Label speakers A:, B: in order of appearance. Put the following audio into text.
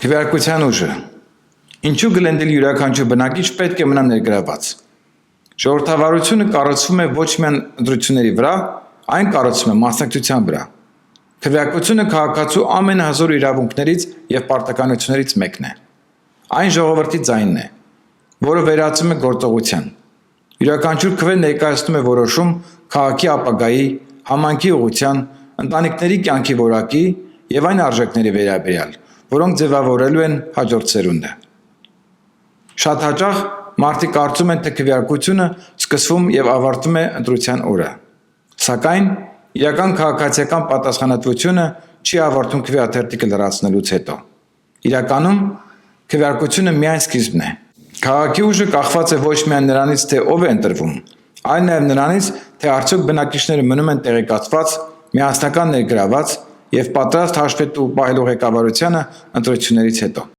A: Քվեարկության ուժը։ Ինչու գլենդել յուրաքանչյուր բնակիչ պետք է մնա ներգրաված։ Ժողովրդավարությունը կառուցվում է ոչ միայն ընտրությունների վրա, այն կառուցվում է մասնակցության վրա։ Քվեարկությունը քաղաքացու ամենահզոր իրավունքներից եւ պարտականություններից մեկն է։ Այն ժողովրդի ձայնն է, որը վերածում է գործողության։ Յուրաքանչյուր քվե ներկայացնում է որոշում քաղաքի ապագայի, համայնքի ուղղության, ընտանիքների կյանքի որակի եւ այն արժեքների վերաբերյալ, որոնք ձևավորելու են հաջորդ սերունդը։ Շատ հաճախ մարդիկ կարծում են, թե քվեարկությունը սկսվում եւ ավարտվում է ընտրության օրը։ Սակայն իրական քաղաքացիական պատասխանատվությունը չի ավարտվում քվեաթերթիկը լրացնելուց հետո։ Իրականում քվեարկությունը միայն սկիզբն է։ Քաղաքի ուժը կախված է ոչ միայն նրանից, թե ով է ընտրվում, այլ նաեւ նրանից, թե արդյոք բնակիչները մնում են տեղեկացված, միասնական ներգրաված եւ պատրաստ հաշվետու պահելու ղեկավարությանը ընտրություններից հետո։